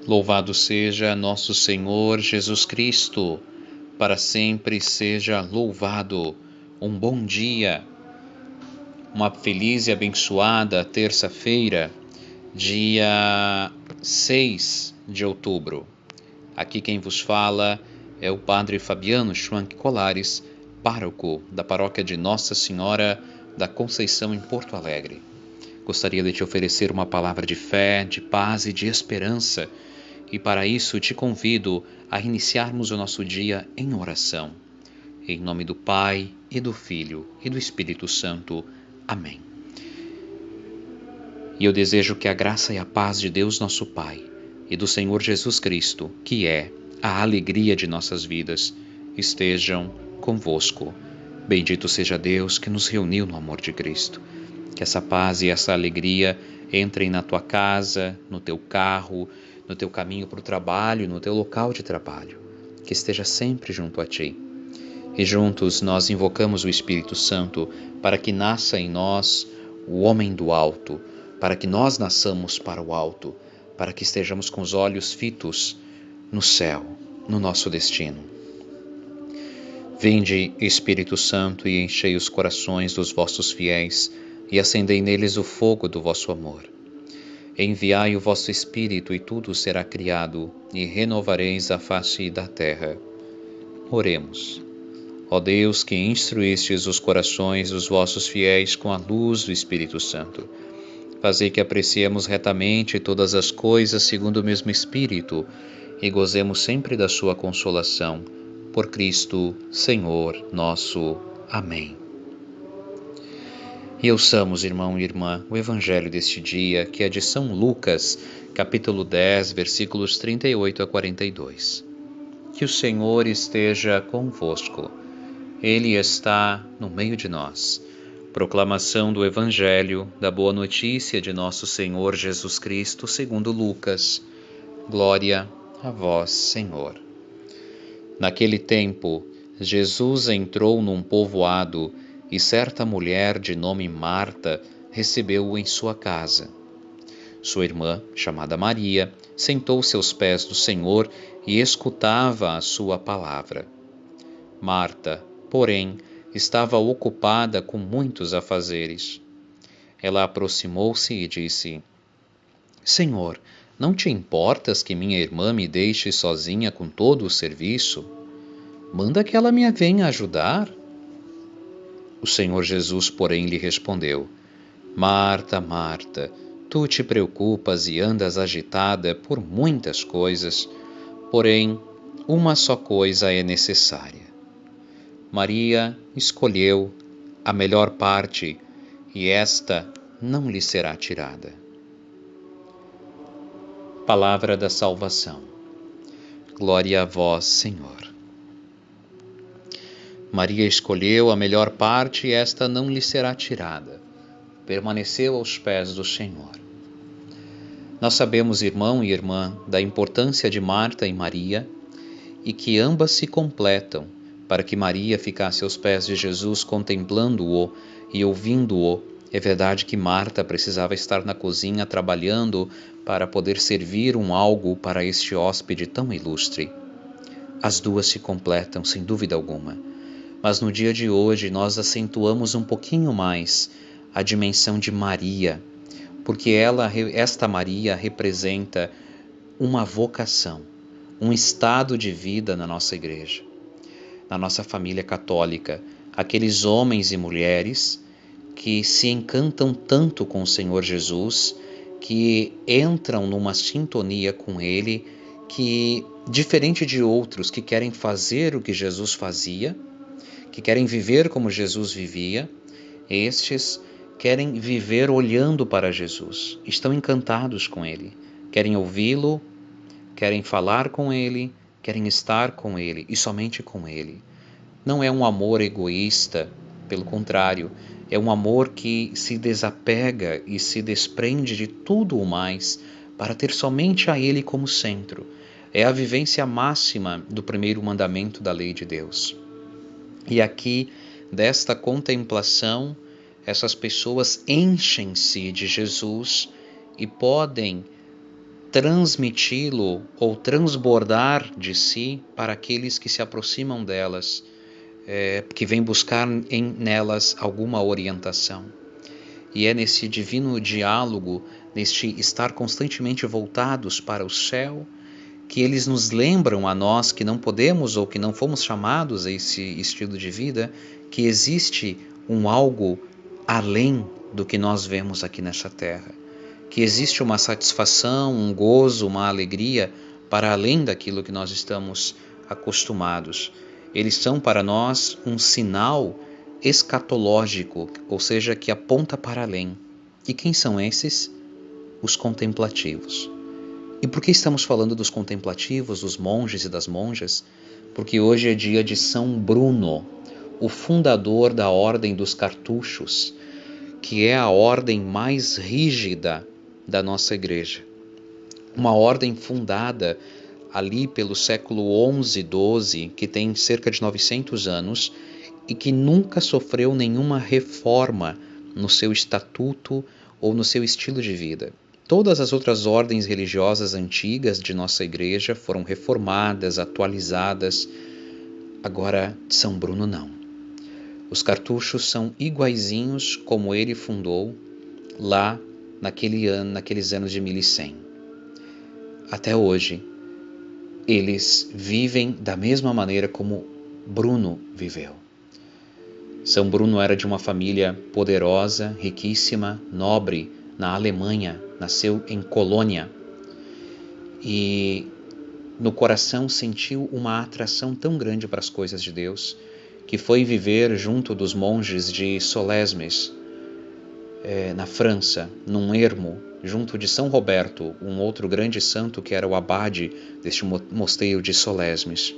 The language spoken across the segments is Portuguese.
Louvado seja nosso Senhor Jesus Cristo, para sempre seja louvado. Um bom dia, uma feliz e abençoada terça-feira, dia 6 de outubro. Aqui quem vos fala é o Padre Fabiano Schwank Colares, pároco da paróquia de Nossa Senhora da Conceição em Porto Alegre. Gostaria de te oferecer uma palavra de fé, de paz e de esperança, e para isso te convido a iniciarmos o nosso dia em oração. Em nome do Pai, e do Filho, e do Espírito Santo. Amém. E eu desejo que a graça e a paz de Deus nosso Pai, e do Senhor Jesus Cristo, que é a alegria de nossas vidas, estejam convosco. Bendito seja Deus que nos reuniu no amor de Cristo. Que essa paz e essa alegria entrem na tua casa, no teu carro, no teu caminho para o trabalho, no teu local de trabalho. Que esteja sempre junto a ti. E juntos nós invocamos o Espírito Santo para que nasça em nós o homem do alto, para que nós nasçamos para o alto, para que estejamos com os olhos fitos no céu, no nosso destino. Vinde, Espírito Santo, e enchei os corações dos vossos fiéis, e acendei neles o fogo do vosso amor. Enviai o vosso Espírito, e tudo será criado, e renovareis a face da terra. Oremos. Ó Deus, que instruístes os corações dos vossos fiéis com a luz do Espírito Santo, fazei que apreciemos retamente todas as coisas segundo o mesmo Espírito, e gozemos sempre da sua consolação. Por Cristo, Senhor nosso. Amém. E ouçamos, irmão e irmã, o Evangelho deste dia, que é de São Lucas, capítulo 10, versículos 38 a 42. Que o Senhor esteja convosco. Ele está no meio de nós. Proclamação do Evangelho, da Boa Notícia de nosso Senhor Jesus Cristo, segundo Lucas. Glória a vós, Senhor. Naquele tempo, Jesus entrou num povoado, e certa mulher de nome Marta recebeu-o em sua casa. Sua irmã, chamada Maria, sentou-se aos pés do Senhor e escutava a sua palavra. Marta, porém, estava ocupada com muitos afazeres. Ela aproximou-se e disse: Senhor, não te importas que minha irmã me deixe sozinha com todo o serviço? Manda que ela me venha ajudar. O Senhor Jesus, porém, lhe respondeu: Marta, Marta, tu te preocupas e andas agitada por muitas coisas, porém, uma só coisa é necessária. Maria escolheu a melhor parte, e esta não lhe será tirada. Palavra da salvação. Glória a vós, Senhor. Maria escolheu a melhor parte, e esta não lhe será tirada. Permaneceu aos pés do Senhor. Nós sabemos, irmão e irmã, da importância de Marta e Maria, e que ambas se completam, para que Maria ficasse aos pés de Jesus contemplando-o e ouvindo-o. É verdade que Marta precisava estar na cozinha trabalhando para poder servir algo para este hóspede tão ilustre. As duas se completam, sem dúvida alguma. Mas no dia de hoje nós acentuamos um pouquinho mais a dimensão de Maria, porque esta Maria representa uma vocação, um estado de vida na nossa igreja, na nossa família católica, aqueles homens e mulheres que se encantam tanto com o Senhor Jesus, que entram numa sintonia com Ele, que, diferente de outros que querem fazer o que Jesus fazia, que querem viver como Jesus vivia, estes querem viver olhando para Jesus, estão encantados com Ele, querem ouvi-lo, querem falar com Ele, querem estar com Ele e somente com Ele. Não é um amor egoísta, pelo contrário, é um amor que se desapega e se desprende de tudo o mais para ter somente a Ele como centro. É a vivência máxima do primeiro mandamento da lei de Deus. E aqui, desta contemplação, essas pessoas enchem-se de Jesus e podem transmiti-lo ou transbordar de si para aqueles que se aproximam delas, que vêm buscar nelas alguma orientação. E é nesse divino diálogo, neste estar constantemente voltados para o céu, que eles nos lembram a nós que não podemos ou que não fomos chamados a esse estilo de vida, que existe um algo além do que nós vemos aqui nessa terra, que existe uma satisfação, um gozo, uma alegria para além daquilo que nós estamos acostumados. Eles são para nós um sinal escatológico, ou seja, que aponta para além. E quem são esses? Os contemplativos. E por que estamos falando dos contemplativos, dos monges e das monjas? Porque hoje é dia de São Bruno, o fundador da Ordem dos Cartuchos, que é a ordem mais rígida da nossa igreja. Uma ordem fundada ali pelo século XI, XII, que tem cerca de 900 anos e que nunca sofreu nenhuma reforma no seu estatuto ou no seu estilo de vida. Todas as outras ordens religiosas antigas de nossa igreja foram reformadas, atualizadas. Agora, São Bruno não. Os cartuchos são iguaizinhos como ele fundou lá naqueles anos de 1100. Até hoje, eles vivem da mesma maneira como Bruno viveu. São Bruno era de uma família poderosa, riquíssima, nobre, na Alemanha, nasceu em Colônia e no coração sentiu uma atração tão grande para as coisas de Deus que foi viver junto dos monges de Solesmes, na França, num ermo, junto de São Roberto, um outro grande santo que era o abade deste mosteiro de Solesmes.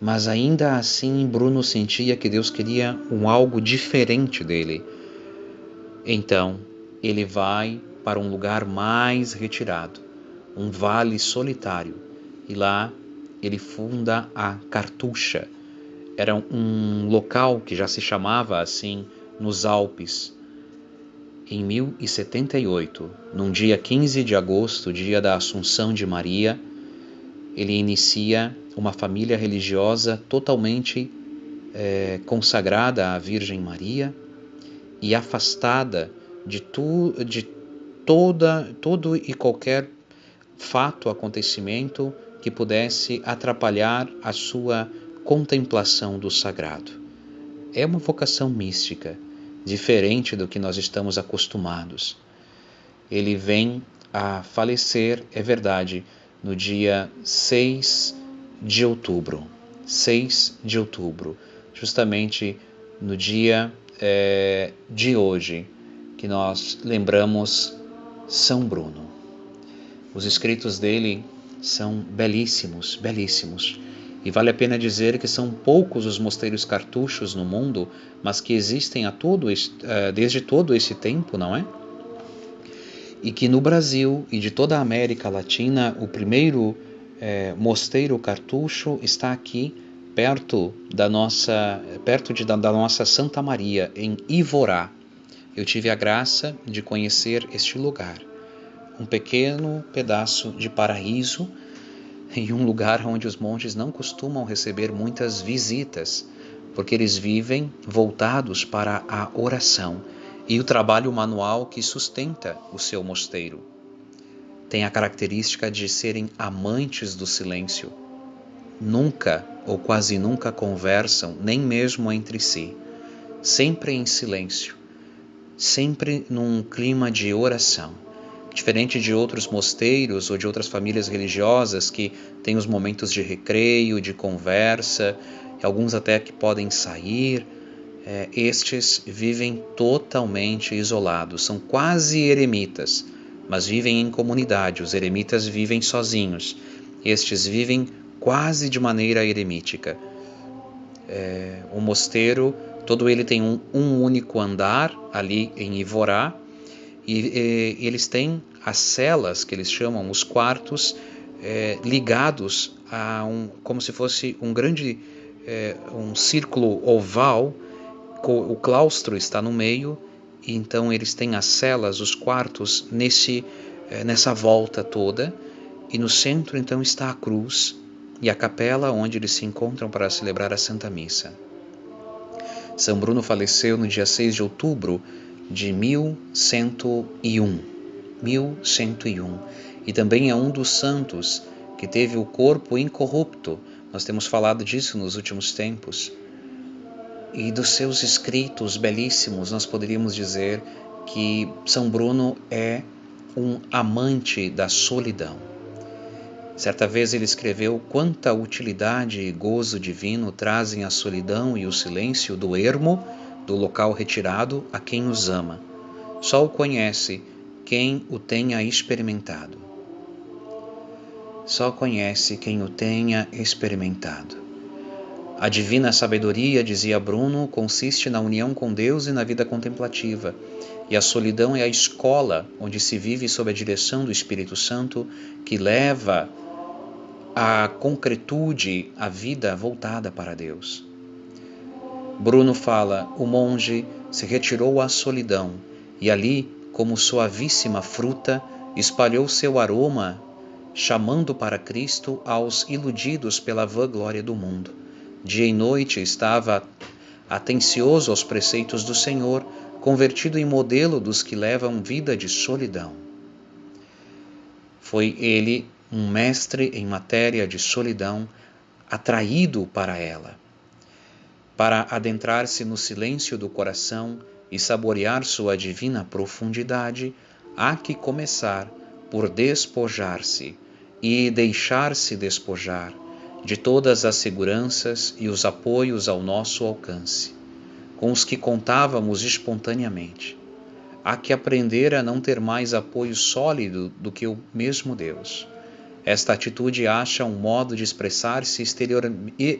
Mas ainda assim Bruno sentia que Deus queria algo diferente dele. Então ele vai para um lugar mais retirado, um vale solitário, e lá ele funda a Cartucha. Era um local que já se chamava assim nos Alpes. Em 1078, num dia 15 de agosto, dia da Assunção de Maria, ele inicia uma família religiosa totalmente consagrada à Virgem Maria e afastada de todo e qualquer fato, acontecimento que pudesse atrapalhar a sua contemplação do sagrado. É uma vocação mística, diferente do que nós estamos acostumados. Ele vem a falecer, é verdade, no dia 6 de outubro, justamente no dia de hoje, que nós lembramos São Bruno. Os escritos dele são belíssimos, belíssimos. E vale a pena dizer que são poucos os mosteiros cartuchos no mundo, mas que existem desde todo esse tempo, não é? E que no Brasil e de toda a América Latina, o primeiro mosteiro cartucho está aqui perto da nossa Santa Maria, em Ivorá. Eu tive a graça de conhecer este lugar, um pequeno pedaço de paraíso, em um lugar onde os monges não costumam receber muitas visitas, porque eles vivem voltados para a oração e o trabalho manual que sustenta o seu mosteiro. Tem a característica de serem amantes do silêncio. Nunca ou quase nunca conversam, nem mesmo entre si. Sempre em silêncio, sempre num clima de oração. Diferente de outros mosteiros ou de outras famílias religiosas que têm os momentos de recreio, de conversa, alguns até que podem sair, estes vivem totalmente isolados, são quase eremitas, mas vivem em comunidade. Os eremitas vivem sozinhos, estes vivem quase de maneira eremítica. O mosteiro, todo ele tem um único andar ali em Ivorá, e eles têm as celas, que eles chamam, os quartos, ligados a como se fosse um grande um círculo oval. O claustro está no meio, e então eles têm as celas, os quartos, nesse nessa volta toda, e no centro então está a cruz e a capela onde eles se encontram para celebrar a Santa Missa. São Bruno faleceu no dia 6 de outubro de 1101, e também é um dos santos que teve o corpo incorrupto. Nós temos falado disso nos últimos tempos. E dos seus escritos belíssimos, nós poderíamos dizer que São Bruno é um amante da solidão. Certa vez ele escreveu: quanta utilidade e gozo divino trazem a solidão e o silêncio do ermo, do local retirado, a quem os ama. Só o conhece quem o tenha experimentado. Só conhece quem o tenha experimentado. A divina sabedoria, dizia Bruno, consiste na união com Deus e na vida contemplativa, e a solidão é a escola onde se vive sob a direção do Espírito Santo, que leva à concretude a vida voltada para Deus. Bruno fala: o monge se retirou à solidão, e ali, como suavíssima fruta, espalhou seu aroma, chamando para Cristo aos iludidos pela vã glória do mundo. Dia e noite estava atencioso aos preceitos do Senhor, convertido em modelo dos que levam vida de solidão. Foi ele um mestre em matéria de solidão, atraído para ela. Para adentrar-se no silêncio do coração e saborear sua divina profundidade, há que começar por despojar-se e deixar-se despojar de todas as seguranças e os apoios ao nosso alcance, com os que contávamos espontaneamente. Há que aprender a não ter mais apoio sólido do que o mesmo Deus. Esta atitude acha um modo de expressar-se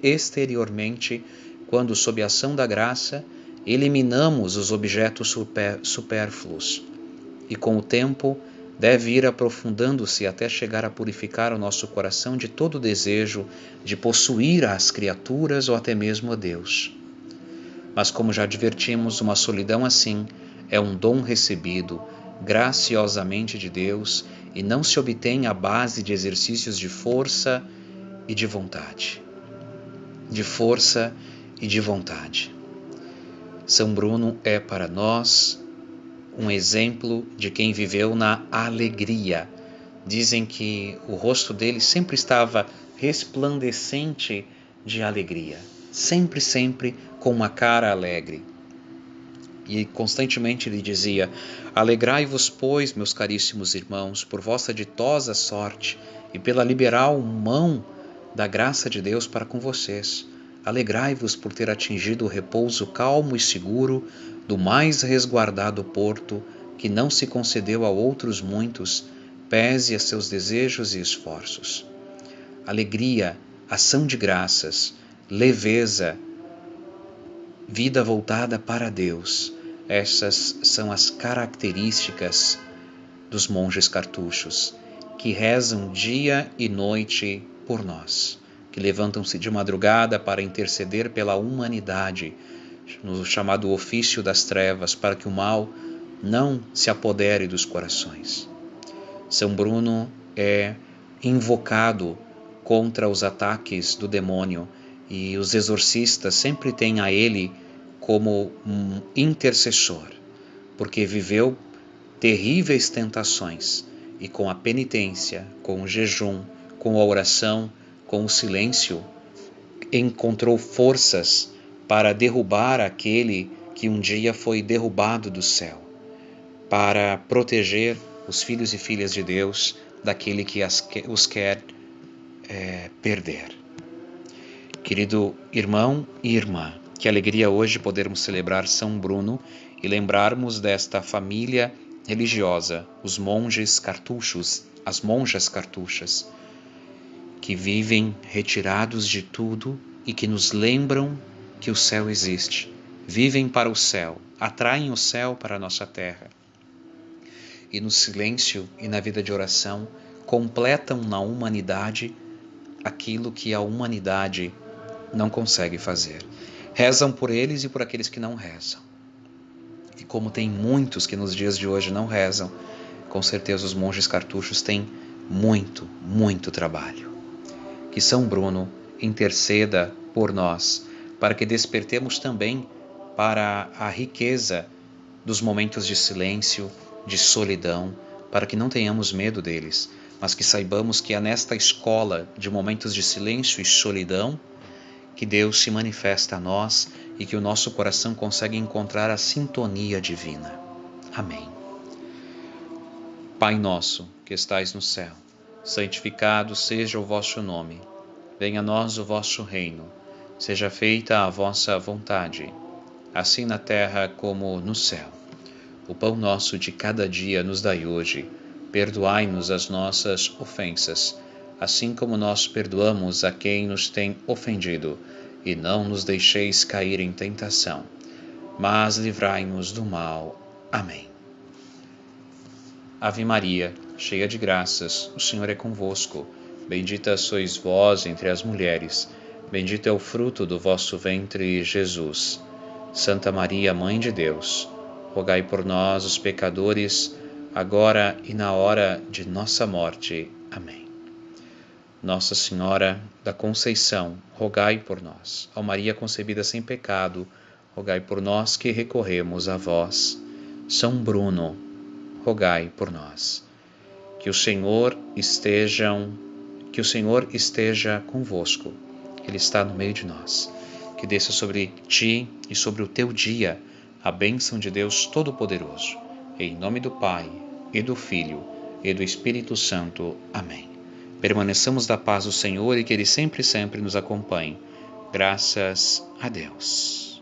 exteriormente quando, sob a ação da graça, eliminamos os objetos supérfluos, e com o tempo deve ir aprofundando-se até chegar a purificar o nosso coração de todo desejo de possuir as criaturas ou até mesmo a Deus. Mas, como já advertimos, uma solidão assim é um dom recebido graciosamente de Deus e não se obtém à base de exercícios de força e de vontade. São Bruno é para nós um exemplo de quem viveu na alegria. Dizem que o rosto dele sempre estava resplandecente de alegria, sempre com uma cara alegre. E constantemente ele dizia: alegrai-vos, pois, meus caríssimos irmãos, por vossa ditosa sorte e pela liberal mão da graça de Deus para com vocês. Alegrai-vos por ter atingido o repouso calmo e seguro do mais resguardado porto, que não se concedeu a outros muitos, pese a seus desejos e esforços. Alegria, ação de graças, leveza, vida voltada para Deus. Essas são as características dos monges cartuchos, que rezam dia e noite por nós, que levantam-se de madrugada para interceder pela humanidade, no chamado ofício das trevas, para que o mal não se apodere dos corações. São Bruno é invocado contra os ataques do demônio, e os exorcistas sempre têm a ele como um intercessor, porque viveu terríveis tentações e com a penitência, com o jejum, com a oração, com o silêncio, encontrou forças para derrubar aquele que um dia foi derrubado do céu, para proteger os filhos e filhas de Deus daquele que os quer perder. Querido irmão e irmã, que alegria hoje podermos celebrar São Bruno e lembrarmos desta família religiosa, os monges cartuchos, as monjas cartuchas, que vivem retirados de tudo e que nos lembram que o céu existe, vivem para o céu, atraem o céu para a nossa terra. E no silêncio e na vida de oração, completam na humanidade aquilo que a humanidade não consegue fazer. Rezam por eles e por aqueles que não rezam. E como tem muitos que nos dias de hoje não rezam, Com certeza os monges cartuchos têm muito, muito trabalho. Que São Bruno interceda por nós, para que despertemos também para a riqueza dos momentos de silêncio, de solidão, para que não tenhamos medo deles, mas que saibamos que é nesta escola de momentos de silêncio e solidão que Deus se manifesta a nós e que o nosso coração consegue encontrar a sintonia divina. Amém. Pai nosso, que estais no céu, santificado seja o vosso nome. Venha a nós o vosso reino. Seja feita a vossa vontade, assim na terra como no céu. O pão nosso de cada dia nos dai hoje. Perdoai-nos as nossas ofensas, assim como nós perdoamos a quem nos tem ofendido. E não nos deixeis cair em tentação, mas livrai-nos do mal. Amém. Ave Maria, cheia de graças, o Senhor é convosco. Bendita sois vós entre as mulheres. Bendito é o fruto do vosso ventre, Jesus. Santa Maria, Mãe de Deus, rogai por nós, os pecadores, agora e na hora de nossa morte. Amém. Nossa Senhora da Conceição, rogai por nós. Ó Maria concebida sem pecado, rogai por nós que recorremos a vós. São Bruno, rogai por nós. Que o Senhor esteja convosco. Ele está no meio de nós. Que desça sobre ti e sobre o teu dia a bênção de Deus Todo-Poderoso. Em nome do Pai, e do Filho, e do Espírito Santo. Amém. Permaneçamos da paz do Senhor e que Ele sempre, sempre nos acompanhe. Graças a Deus.